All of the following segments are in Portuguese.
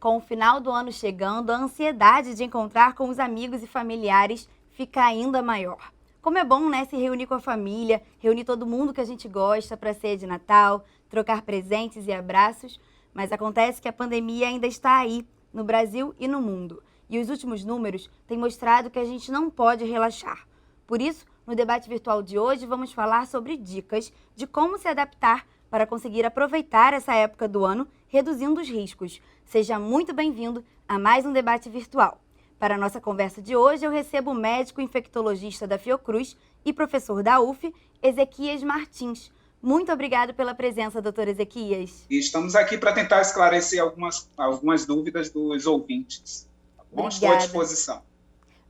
Com o final do ano chegando, a ansiedade de encontrar com os amigos e familiares fica ainda maior. Como é bom, né, se reunir com a família, reunir todo mundo que a gente gosta para a ceia de Natal, trocar presentes e abraços, mas acontece que a pandemia ainda está aí, no Brasil e no mundo. E os últimos números têm mostrado que a gente não pode relaxar. Por isso, no debate virtual de hoje, vamos falar sobre dicas de como se adaptar para conseguir aproveitar essa época do ano, reduzindo os riscos. Seja muito bem-vindo a mais um debate virtual. Para a nossa conversa de hoje, eu recebo o médico infectologista da Fiocruz e professor da UF, Ezequias Martins. Muito obrigado pela presença, doutor Ezequias. E estamos aqui para tentar esclarecer algumas dúvidas dos ouvintes. Tá bom? Estou à disposição.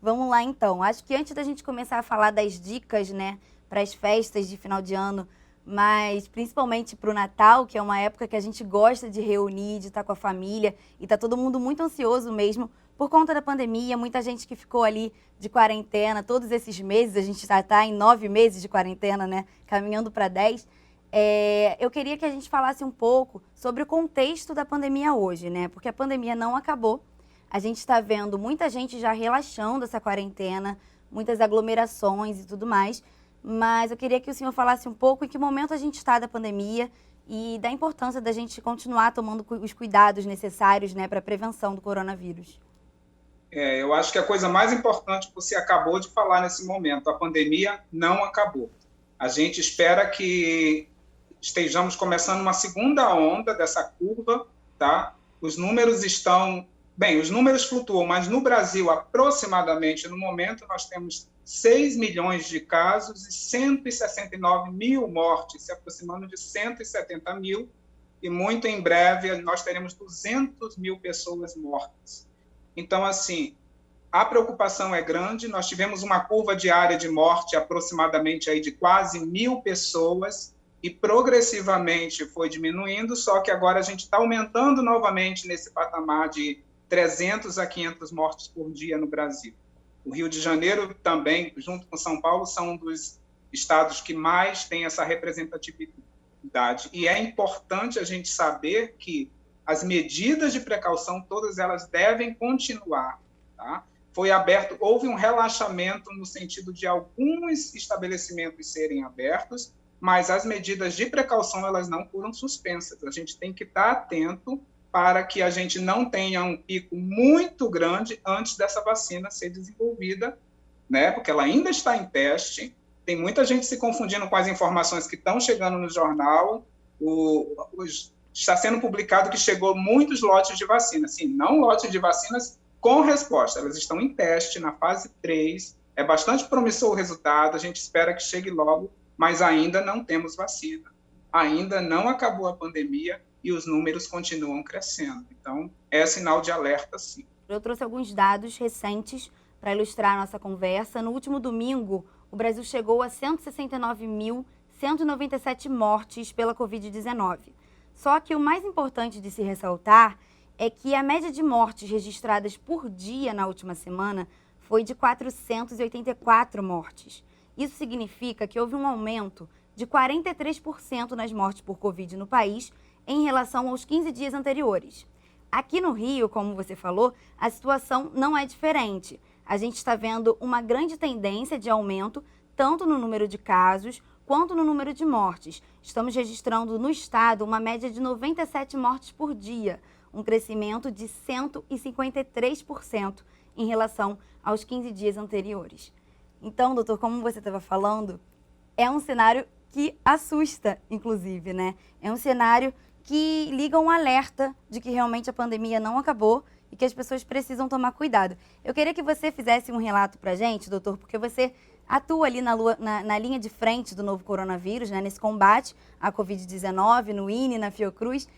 Vamos lá, então. Acho que antes da gente começar a falar das dicas, né, para as festas de final de ano, mas principalmente para o Natal, que é uma época que a gente gosta de reunir, de estar com a família, e está todo mundo muito ansioso mesmo por conta da pandemia, muita gente que ficou ali de quarentena todos esses meses, a gente já está em 9 meses de quarentena, né, caminhando para 10. Eu queria que a gente falasse um pouco sobre o contexto da pandemia hoje, né, porque a pandemia não acabou, a gente está vendo muita gente já relaxando essa quarentena, muitas aglomerações e tudo mais, mas eu queria que o senhor falasse um pouco em que momento a gente está da pandemia e da importância da gente continuar tomando os cuidados necessários, né, para a prevenção do coronavírus. Eu acho que a coisa mais importante que você acabou de falar nesse momento, a pandemia não acabou. A gente espera que estejamos começando uma segunda onda dessa curva, tá? Os números flutuam, mas no Brasil, aproximadamente, no momento, nós temos 6 milhões de casos e 169 mil mortes, se aproximando de 170 mil, e muito em breve nós teremos 200 mil pessoas mortas. Então, assim, a preocupação é grande, nós tivemos uma curva diária de morte aproximadamente aí de quase 1.000 pessoas, e progressivamente foi diminuindo, só que agora a gente está aumentando novamente nesse patamar de 300 a 500 mortes por dia no Brasil. O Rio de Janeiro também, junto com São Paulo, são um dos estados que mais tem essa representatividade. E é importante a gente saber que as medidas de precaução, todas elas devem continuar. Tá? Houve um relaxamento no sentido de alguns estabelecimentos serem abertos, mas as medidas de precaução elas não foram suspensas. A gente tem que estar atento para que a gente não tenha um pico muito grande antes dessa vacina ser desenvolvida, né? Porque ela ainda está em teste, tem muita gente se confundindo com as informações que estão chegando no jornal, está sendo publicado que chegou muitos lotes de vacina, sim, não lotes de vacinas com resposta, elas estão em teste, na fase 3, é bastante promissor o resultado, a gente espera que chegue logo, mas ainda não temos vacina, ainda não acabou a pandemia, e os números continuam crescendo. Então, é sinal de alerta, sim. Eu trouxe alguns dados recentes para ilustrar a nossa conversa. No último domingo, o Brasil chegou a 169.197 mortes pela Covid-19. Só que o mais importante de se ressaltar é que a média de mortes registradas por dia na última semana foi de 484 mortes. Isso significa que houve um aumento de 43% nas mortes por Covid no país, em relação aos 15 dias anteriores. Aqui no Rio, como você falou, a situação não é diferente. A gente está vendo uma grande tendência de aumento, tanto no número de casos, quanto no número de mortes. Estamos registrando no estado uma média de 97 mortes por dia, um crescimento de 153% em relação aos 15 dias anteriores. Então, doutor, como você estava falando, é um cenário que assusta, inclusive, né? É um cenário que liga um alerta de que realmente a pandemia não acabou e que as pessoas precisam tomar cuidado. Eu queria que você fizesse um relato para a gente, doutor, porque você atua ali na linha de frente do novo coronavírus, né, nesse combate à Covid-19, no INE, na Fiocruz.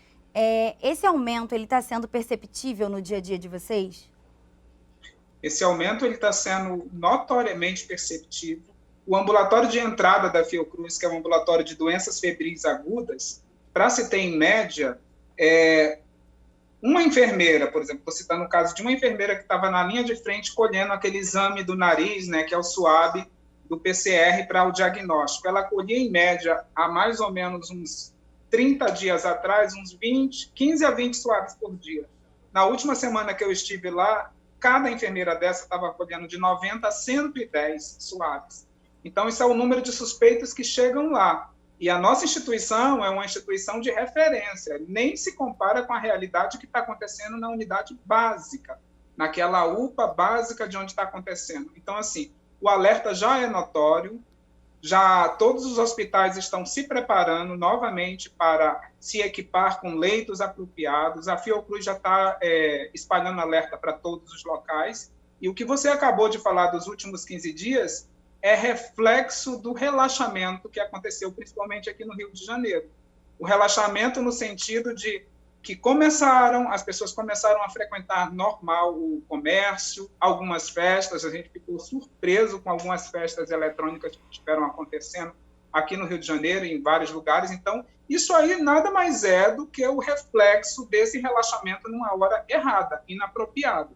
Esse aumento, ele está sendo perceptível no dia a dia de vocês? Esse aumento está sendo notoriamente perceptível. O ambulatório de entrada da Fiocruz, que é um ambulatório de doenças febris agudas, para se ter em média, uma enfermeira, por exemplo, vou citar no caso de uma enfermeira que estava na linha de frente colhendo aquele exame do nariz, né, que é o SUAB do PCR para o diagnóstico. Ela colhia em média há mais ou menos uns 30 dias atrás, uns 15 a 20 SUABs por dia. Na última semana que eu estive lá, cada enfermeira dessa estava colhendo de 90 a 110 suaves. Então, isso é o número de suspeitos que chegam lá. E a nossa instituição é uma instituição de referência, nem se compara com a realidade que está acontecendo na unidade básica, naquela UPA básica de onde está acontecendo. Então, assim, o alerta já é notório, já todos os hospitais estão se preparando novamente para se equipar com leitos apropriados, a Fiocruz já está espalhando alerta para todos os locais, e o que você acabou de falar dos últimos 15 dias é reflexo do relaxamento que aconteceu, principalmente aqui no Rio de Janeiro. O relaxamento no sentido de que as pessoas começaram a frequentar normal o comércio, algumas festas, a gente ficou surpreso com algumas festas eletrônicas que estiveram acontecendo aqui no Rio de Janeiro, em vários lugares. Então, isso aí nada mais é do que o reflexo desse relaxamento numa hora errada, inapropriada,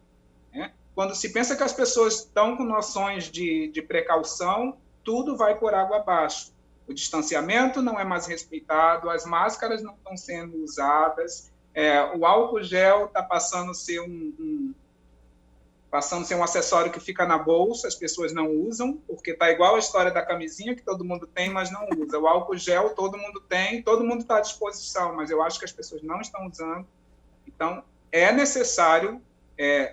né? Quando se pensa que as pessoas estão com noções de precaução, tudo vai por água abaixo. O distanciamento não é mais respeitado, as máscaras não estão sendo usadas, o álcool gel está passando a ser um acessório que fica na bolsa, as pessoas não usam, porque está igual a história da camisinha, que todo mundo tem, mas não usa. O álcool gel todo mundo tem, todo mundo está à disposição, mas eu acho que as pessoas não estão usando. Então, é necessário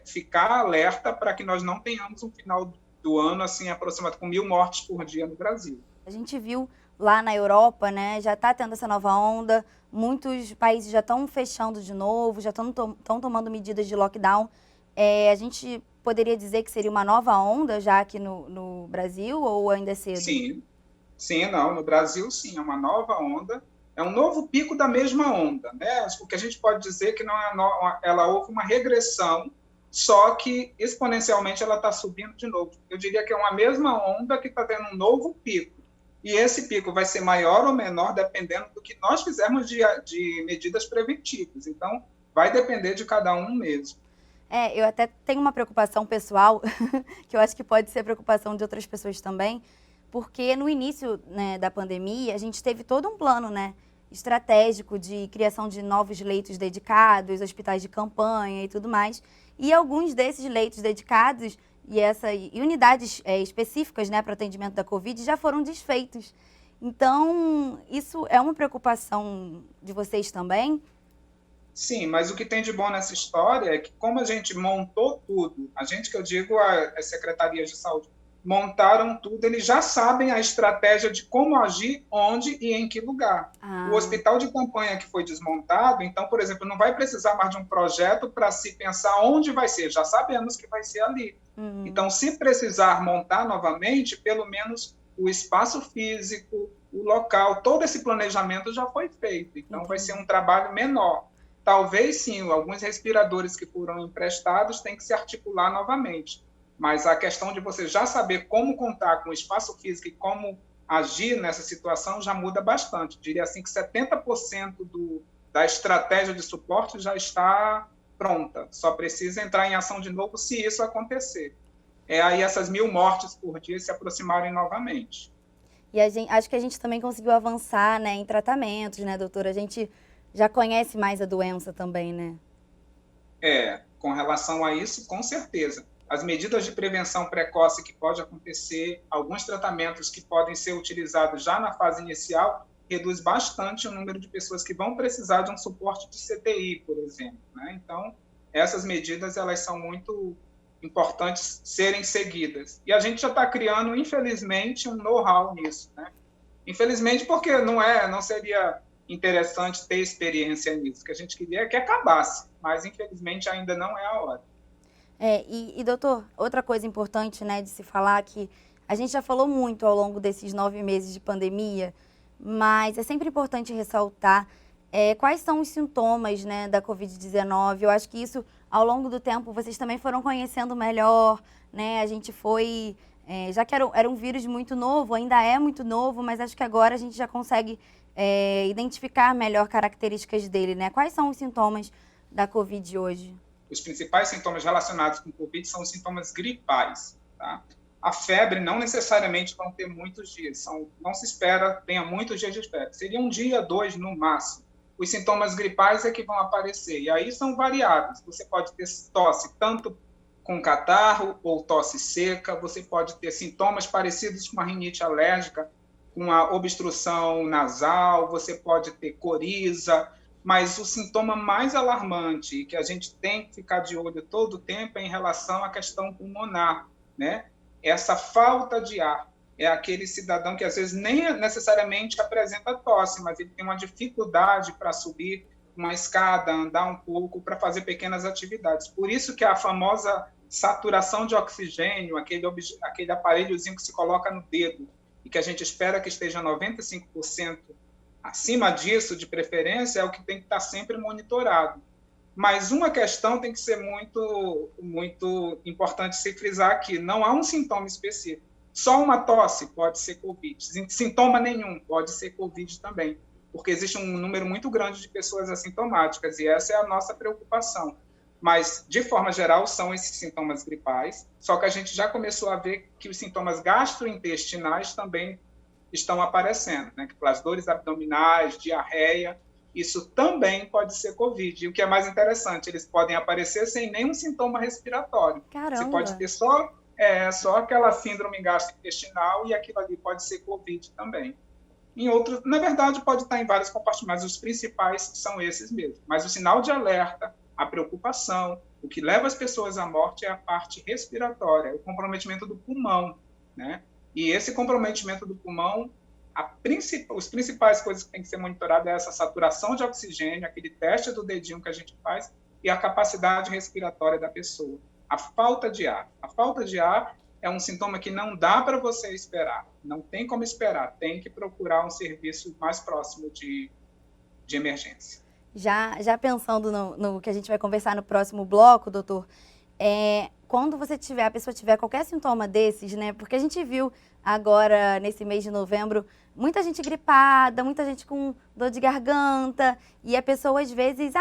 ficar alerta para que nós não tenhamos um final do ano assim aproximado com 1.000 mortes por dia no Brasil. A gente viu lá na Europa, né, já está tendo essa nova onda, muitos países já estão fechando de novo, já estão tomando medidas de lockdown. A gente poderia dizer que seria uma nova onda já aqui no Brasil, ou ainda é cedo? Sim, não, no Brasil sim, é uma nova onda, é um novo pico da mesma onda, né? O que a gente pode dizer que não ela houve uma regressão, só que exponencialmente ela está subindo de novo. Eu diria que é uma mesma onda que está tendo um novo pico. E esse pico vai ser maior ou menor dependendo do que nós fizermos de medidas preventivas. Então, vai depender de cada um mesmo. Eu até tenho uma preocupação pessoal, que eu acho que pode ser preocupação de outras pessoas também, porque no início, né, da pandemia, a gente teve todo um plano, né, estratégico de criação de novos leitos dedicados, hospitais de campanha e tudo mais. E alguns desses leitos dedicados e unidades específicas, né, para atendimento da Covid já foram desfeitos. Então, isso é uma preocupação de vocês também? Sim, mas o que tem de bom nessa história é que, como a gente montou tudo, a gente que eu digo, as secretarias de saúde, montaram tudo, eles já sabem a estratégia de como agir, onde e em que lugar. O hospital de campanha que foi desmontado, então, por exemplo, não vai precisar mais de um projeto para se pensar onde vai ser, já sabemos que vai ser ali. Então, se precisar montar novamente, pelo menos o espaço físico, o local, todo esse planejamento já foi feito. Então, vai ser um trabalho menor. Talvez, sim, alguns respiradores que foram emprestados têm que se articular novamente. Mas a questão de você já saber como contar com o espaço físico e como agir nessa situação já muda bastante. Diria assim que 70% da estratégia de suporte já está pronta. Só precisa entrar em ação de novo se isso acontecer. Aí essas 1.000 mortes por dia se aproximarem novamente. E acho que a gente também conseguiu avançar, né, em tratamentos, né, doutora? A gente já conhece mais a doença também, né? Com relação a isso, com certeza. As medidas de prevenção precoce que pode acontecer, alguns tratamentos que podem ser utilizados já na fase inicial, reduz bastante o número de pessoas que vão precisar de um suporte de CTI, por exemplo, né? Então, essas medidas elas são muito importantes serem seguidas. E a gente já está criando, infelizmente, um know-how nisso, né? Infelizmente, porque não seria interessante ter experiência nisso. O que a gente queria é que acabasse, mas, infelizmente, ainda não é a hora. Doutor, outra coisa importante, né, de se falar que a gente já falou muito ao longo desses 9 meses de pandemia, mas é sempre importante ressaltar quais são os sintomas, né, da Covid-19. Eu acho que isso, ao longo do tempo, vocês também foram conhecendo melhor, né, a gente foi, já que era um vírus muito novo, ainda é muito novo, mas acho que agora a gente já consegue identificar melhor características dele, né? Quais são os sintomas da Covid hoje? Os principais sintomas relacionados com o Covid são os sintomas gripais, tá? A febre não necessariamente vão ter muitos dias, não se espera tenha muitos dias de febre, seria um dia, 2 no máximo. os sintomas gripais é que vão aparecer. E aí são variáveis. Você pode ter tosse tanto com catarro ou tosse seca, você pode ter sintomas parecidos com uma rinite alérgica, com a obstrução nasal, você pode ter coriza, mas o sintoma mais alarmante que a gente tem que ficar de olho todo o tempo é em relação à questão pulmonar, né? Essa falta de ar. É aquele cidadão que às vezes nem necessariamente apresenta tosse, mas ele tem uma dificuldade para subir uma escada, andar um pouco, para fazer pequenas atividades. Por isso que a famosa saturação de oxigênio, aquele aparelhozinho que se coloca no dedo, e que a gente espera que esteja 95% acima disso, de preferência, é o que tem que estar sempre monitorado. Mas uma questão tem que ser muito, muito importante se frisar aqui: não há um sintoma específico. Só uma tosse pode ser Covid. Sintoma nenhum pode ser Covid também, porque existe um número muito grande de pessoas assintomáticas, e essa é a nossa preocupação. Mas, de forma geral, são esses sintomas gripais, só que a gente já começou a ver que os sintomas gastrointestinais também estão aparecendo, né? As dores abdominais, diarreia, isso também pode ser Covid. E o que é mais interessante, eles podem aparecer sem nenhum sintoma respiratório. Caramba. Você pode ter só aquela síndrome gastrointestinal, e aquilo ali pode ser Covid também. Em outros, na verdade, pode estar em vários compartimentos, mas os principais são esses mesmo. Mas o sinal de alerta, a preocupação, o que leva as pessoas à morte é a parte respiratória, o comprometimento do pulmão, né? E esse comprometimento do pulmão, os principais coisas que tem que ser monitoradas é essa saturação de oxigênio, aquele teste do dedinho que a gente faz, e a capacidade respiratória da pessoa. A falta de ar. A falta de ar é um sintoma que não dá para você esperar, não tem como esperar, tem que procurar um serviço mais próximo de emergência. Já pensando no que a gente vai conversar no próximo bloco, doutor, quando a pessoa tiver qualquer sintoma desses, né? Porque a gente viu agora, nesse mês de novembro, muita gente gripada, muita gente com dor de garganta, e a pessoa às vezes,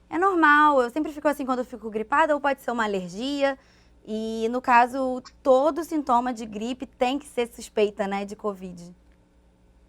é normal, eu sempre fico assim quando eu fico gripada, ou pode ser uma alergia, e no caso, todo sintoma de gripe tem que ser suspeita, né, de Covid.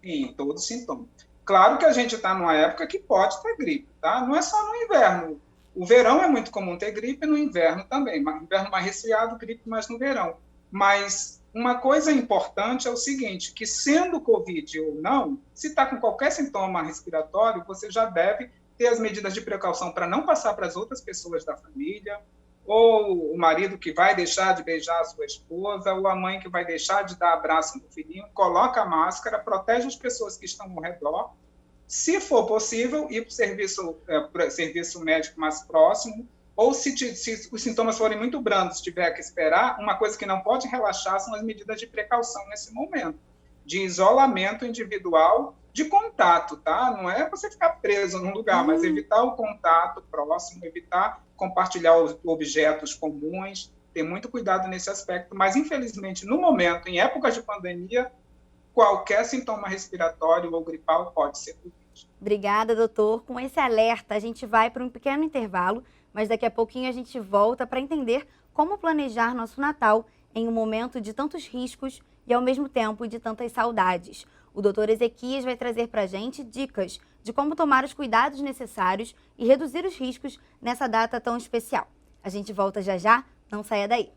Sim, todo sintoma. Claro que a gente está numa época que pode ter gripe, tá? Não é só no inverno. O verão é muito comum ter gripe, no inverno também. No inverno mais resfriado, gripe mais no verão. Mas uma coisa importante é o seguinte, que sendo Covid ou não, se está com qualquer sintoma respiratório, você já deve ter as medidas de precaução para não passar para as outras pessoas da família, ou o marido que vai deixar de beijar a sua esposa, ou a mãe que vai deixar de dar abraço no filhinho, coloca a máscara, protege as pessoas que estão ao redor. Se for possível, ir para o serviço médico mais próximo, ou se os sintomas forem muito brandos, tiver que esperar, uma coisa que não pode relaxar são as medidas de precaução nesse momento, de isolamento individual, de contato, tá? Não é você ficar preso num lugar, mas evitar o contato próximo, evitar compartilhar os objetos comuns, ter muito cuidado nesse aspecto, mas infelizmente, no momento, em épocas de pandemia, qualquer sintoma respiratório ou gripal pode ser Covid. Obrigada, doutor. Com esse alerta, a gente vai para um pequeno intervalo, mas daqui a pouquinho a gente volta para entender como planejar nosso Natal em um momento de tantos riscos e, ao mesmo tempo, de tantas saudades. O doutor Ezequias vai trazer para a gente dicas de como tomar os cuidados necessários e reduzir os riscos nessa data tão especial. A gente volta já já, não saia daí.